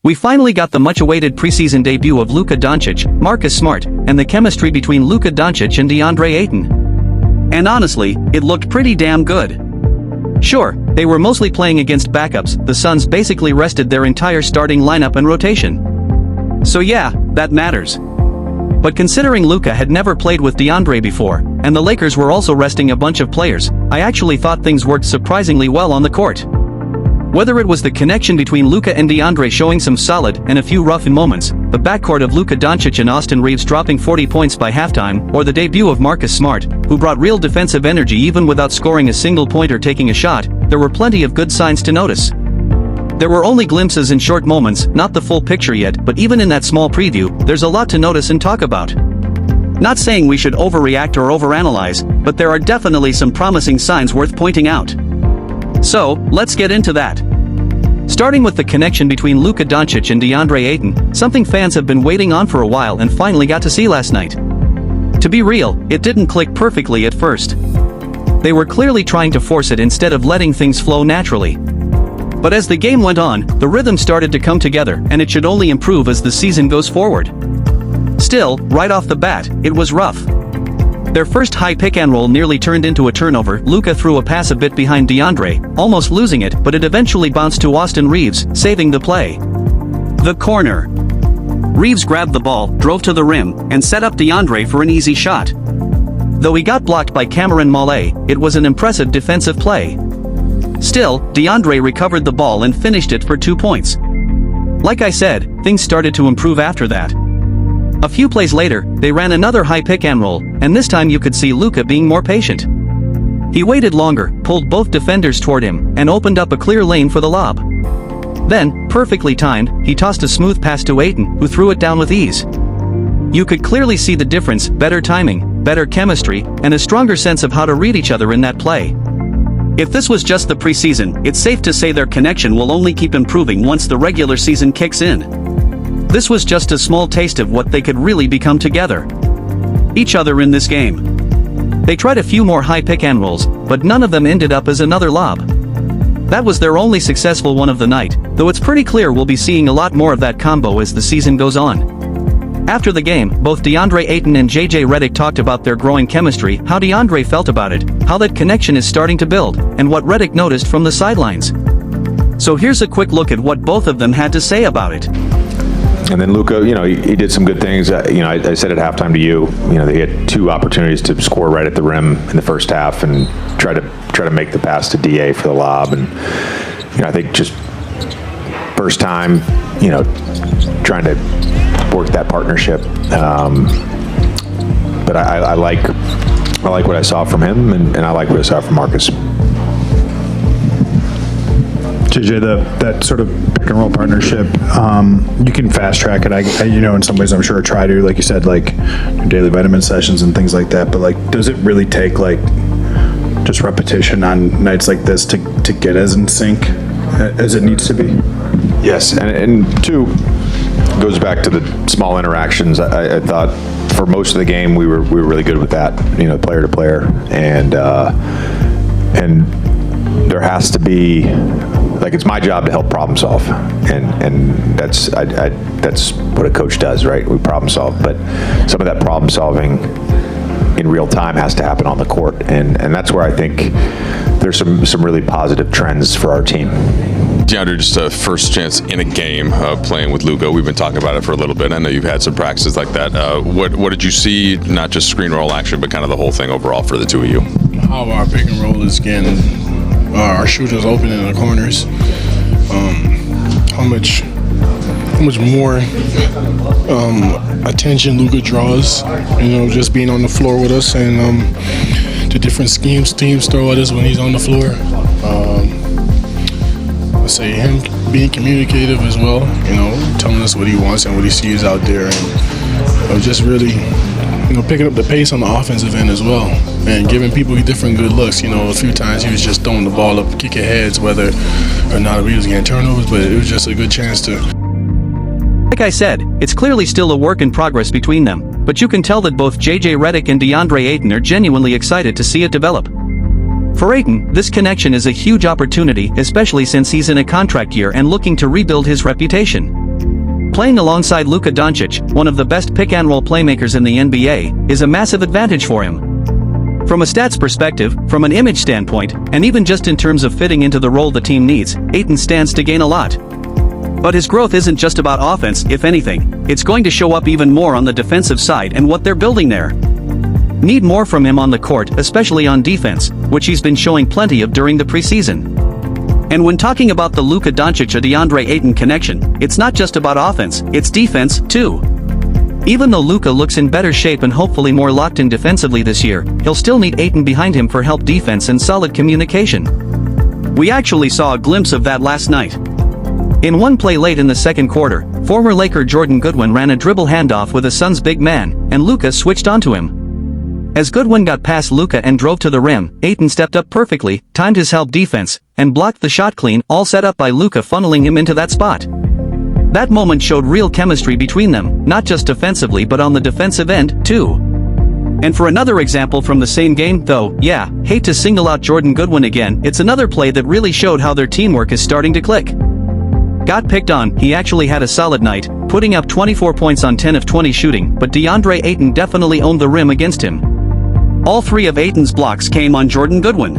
We finally got the much-awaited preseason debut of Luka Dončić, Marcus Smart, and the chemistry between Luka Dončić and Deandre Ayton. And honestly, it looked pretty damn good. Sure, they were mostly playing against backups. The Suns basically rested their entire starting lineup and rotation. So yeah, that matters. But considering Luka had never played with Deandre before, and the Lakers were also resting a bunch of players, I actually thought things worked surprisingly well on the court. Whether it was the connection between Luka and Deandre showing some solid and a few rough moments, the backcourt of Luka Dončić and Austin Reeves dropping 40 points by halftime, or the debut of Marcus Smart, who brought real defensive energy even without scoring a single point or taking a shot, there were plenty of good signs to notice. There were only glimpses and short moments, not the full picture yet, but even in that small preview, there's a lot to notice and talk about. Not saying we should overreact or overanalyze, but there are definitely some promising signs worth pointing out. So, let's get into that. Starting with the connection between Luka Dončić and Deandre Ayton, something fans have been waiting on for a while and finally got to see last night. To be real, it didn't click perfectly at first. They were clearly trying to force it instead of letting things flow naturally. But as the game went on, the rhythm started to come together, and it should only improve as the season goes forward. Still, right off the bat, it was rough. Their first high pick-and-roll nearly turned into a turnover. Luka threw a pass a bit behind Deandre, almost losing it, but it eventually bounced to Austin Reeves, saving the play. The corner. Reeves grabbed the ball, drove to the rim, and set up Deandre for an easy shot. Though he got blocked by Cameron Mallet, it was an impressive defensive play. Still, Deandre recovered the ball and finished it for 2 points. Like I said, things started to improve after that. A few plays later, they ran another high pick-and-roll, and this time you could see Luka being more patient. He waited longer, pulled both defenders toward him, and opened up a clear lane for the lob. Then, perfectly timed, he tossed a smooth pass to Ayton, who threw it down with ease. You could clearly see the difference: better timing, better chemistry, and a stronger sense of how to read each other in that play. If this was just the preseason, it's safe to say their connection will only keep improving once the regular season kicks in. This was just a small taste of what they could really become together. Each other in this game. They tried a few more high pick-and-rolls, but none of them ended up as another lob. That was their only successful one of the night, though it's pretty clear we'll be seeing a lot more of that combo as the season goes on. After the game, both Deandre Ayton and JJ Redick talked about their growing chemistry, how Deandre felt about it, how that connection is starting to build, and what Redick noticed from the sidelines. So here's a quick look at what both of them had to say about it. And then Luka, he did some good things. I said at halftime to you, they had 2 opportunities to score right at the rim in the first half and try to make the pass to DA for the lob. And I think just first time, trying to work that partnership. But I like what I saw from him, and I like what I saw from Marcus. JJ, that sort of pick and roll partnership, you can fast track it. I in some ways I'm sure try to, like you said, like daily vitamin sessions and things like that. But like, does it really take like just repetition on nights like this to get as in sync as it needs to be? Yes, and 2 goes back to the small interactions. I thought for most of the game we were really good with that, player to player, and there has to be. Like, it's my job to help problem solve, and that's what a coach does, right? We problem solve, but some of that problem solving in real time has to happen on the court, and that's where I think there's some really positive trends for our team. Deandre, just a first chance in a game playing with Luka. We've been talking about it for a little bit. I know you've had some practices like that. What did you see, not just screen roll action, but kind of the whole thing overall for the 2 of you? How our pick and roll is getting our shooters open in the corners. How much more attention Luka draws, just being on the floor with us, and the different schemes teams throw at us when he's on the floor. I say him being communicative as well, telling us what he wants and what he sees out there, and just really picking up the pace on the offensive end as well, and giving people different good looks. A few times he was just throwing the ball up, kicking heads, whether or not he was getting turnovers, but it was just a good chance to. Like I said, it's clearly still a work in progress between them, but you can tell that both JJ Redick and Deandre Ayton are genuinely excited to see it develop. For Ayton, this connection is a huge opportunity, especially since he's in a contract year and looking to rebuild his reputation. Playing alongside Luka Dončić, one of the best pick-and-roll playmakers in the NBA, is a massive advantage for him. From a stats perspective, from an image standpoint, and even just in terms of fitting into the role the team needs, Ayton stands to gain a lot. But his growth isn't just about offense, if anything, it's going to show up even more on the defensive side and what they're building there. Need more from him on the court, especially on defense, which he's been showing plenty of during the preseason. And when talking about the Luka Dončić or Deandre Ayton connection, it's not just about offense, it's defense, too. Even though Luka looks in better shape and hopefully more locked in defensively this year, he'll still need Ayton behind him for help defense and solid communication. We actually saw a glimpse of that last night. In one play late in the second quarter, former Laker Jordan Goodwin ran a dribble handoff with a Suns big man, and Luka switched onto him. As Goodwin got past Luka and drove to the rim, Ayton stepped up perfectly, timed his help defense, and blocked the shot clean, all set up by Luka funneling him into that spot. That moment showed real chemistry between them, not just defensively but on the defensive end, too. And for another example from the same game, though, hate to single out Jordan Goodwin again, it's another play that really showed how their teamwork is starting to click. Got picked on, he actually had a solid night, putting up 24 points on 10 of 20 shooting, but Deandre Ayton definitely owned the rim against him. All three of Ayton's blocks came on Jordan Goodwin.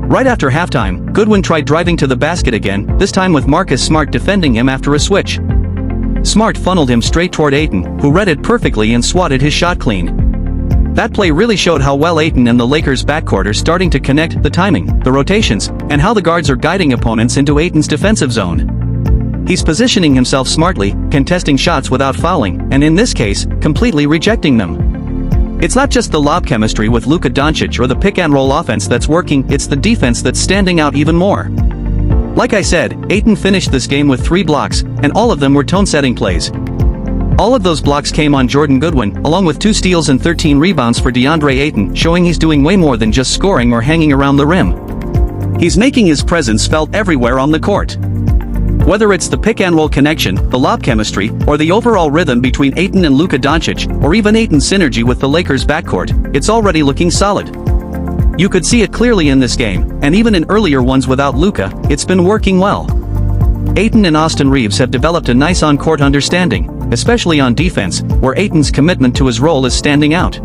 Right after halftime, Goodwin tried driving to the basket again, this time with Marcus Smart defending him after a switch. Smart funneled him straight toward Ayton, who read it perfectly and swatted his shot clean. That play really showed how well Ayton and the Lakers' backcourt are starting to connect, the timing, the rotations, and how the guards are guiding opponents into Ayton's defensive zone. He's positioning himself smartly, contesting shots without fouling, and in this case, completely rejecting them. It's not just the lob chemistry with Luka Dončić or the pick-and-roll offense that's working, it's the defense that's standing out even more. Like I said, Ayton finished this game with 3 blocks, and all of them were tone-setting plays. All of those blocks came on Jordan Goodwin, along with 2 steals and 13 rebounds for Deandre Ayton, showing he's doing way more than just scoring or hanging around the rim. He's making his presence felt everywhere on the court. Whether it's the pick-and-roll connection, the lob chemistry, or the overall rhythm between Ayton and Luka Dončić, or even Ayton's synergy with the Lakers' backcourt, it's already looking solid. You could see it clearly in this game, and even in earlier ones without Luka, it's been working well. Ayton and Austin Reeves have developed a nice on-court understanding, especially on defense, where Ayton's commitment to his role is standing out.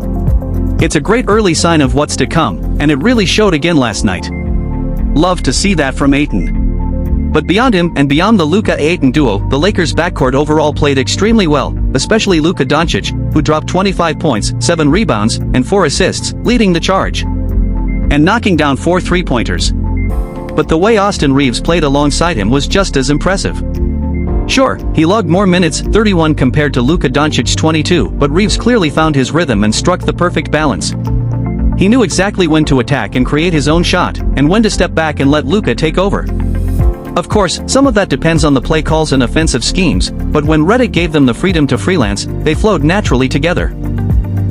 It's a great early sign of what's to come, and it really showed again last night. Love to see that from Ayton. But beyond him and beyond the Luka-Ayton duo, the Lakers' backcourt overall played extremely well, especially Luka Dončić, who dropped 25 points, 7 rebounds, and 4 assists, leading the charge. And knocking down 4 three-pointers. But the way Austin Reeves played alongside him was just as impressive. Sure, he logged more minutes, 31 compared to Luka Dončić's 22, but Reeves clearly found his rhythm and struck the perfect balance. He knew exactly when to attack and create his own shot, and when to step back and let Luka take over. Of course, some of that depends on the play calls and offensive schemes, but when Redick gave them the freedom to freelance, they flowed naturally together.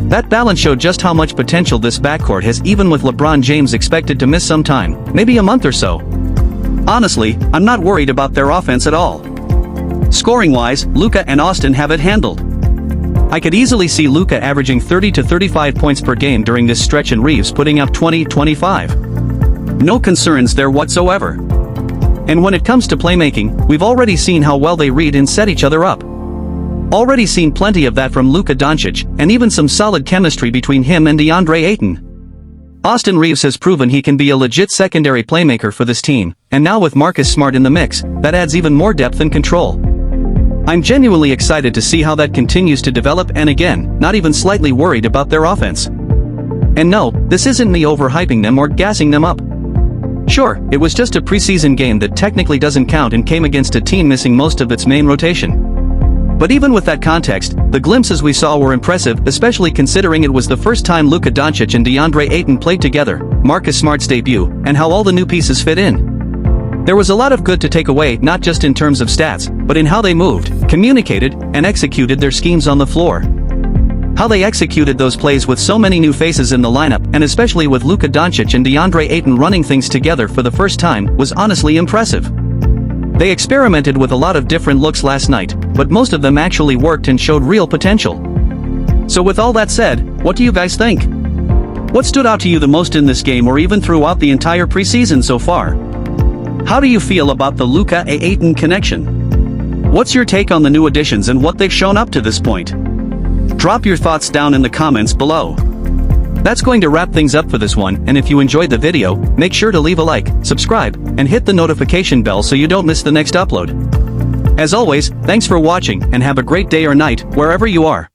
That balance showed just how much potential this backcourt has, even with LeBron James expected to miss some time, maybe a month or so. Honestly, I'm not worried about their offense at all. Scoring-wise, Luka and Austin have it handled. I could easily see Luka averaging 30 to 35 points per game during this stretch and Reeves putting up 20-25. No concerns there whatsoever. And when it comes to playmaking, we've already seen how well they read and set each other up. Already seen plenty of that from Luka Dončić, and even some solid chemistry between him and Deandre Ayton. Austin Reeves has proven he can be a legit secondary playmaker for this team, and now with Marcus Smart in the mix, that adds even more depth and control. I'm genuinely excited to see how that continues to develop, and again, not even slightly worried about their offense. And no, this isn't me overhyping them or gassing them up. Sure, it was just a preseason game that technically doesn't count and came against a team missing most of its main rotation. But even with that context, the glimpses we saw were impressive, especially considering it was the first time Luka Dončić and Deandre Ayton played together, Marcus Smart's debut, and how all the new pieces fit in. There was a lot of good to take away, not just in terms of stats, but in how they moved, communicated, and executed their schemes on the floor. How they executed those plays with so many new faces in the lineup, and especially with Luka Dončić and Deandre Ayton running things together for the first time, was honestly impressive. They experimented with a lot of different looks last night, but most of them actually worked and showed real potential. So with all that said, what do you guys think? What stood out to you the most in this game or even throughout the entire preseason so far? How do you feel about the Luka-Ayton connection? What's your take on the new additions and what they've shown up to this point? Drop your thoughts down in the comments below. That's going to wrap things up for this one, and if you enjoyed the video, make sure to leave a like, subscribe, and hit the notification bell so you don't miss the next upload. As always, thanks for watching and have a great day or night, wherever you are.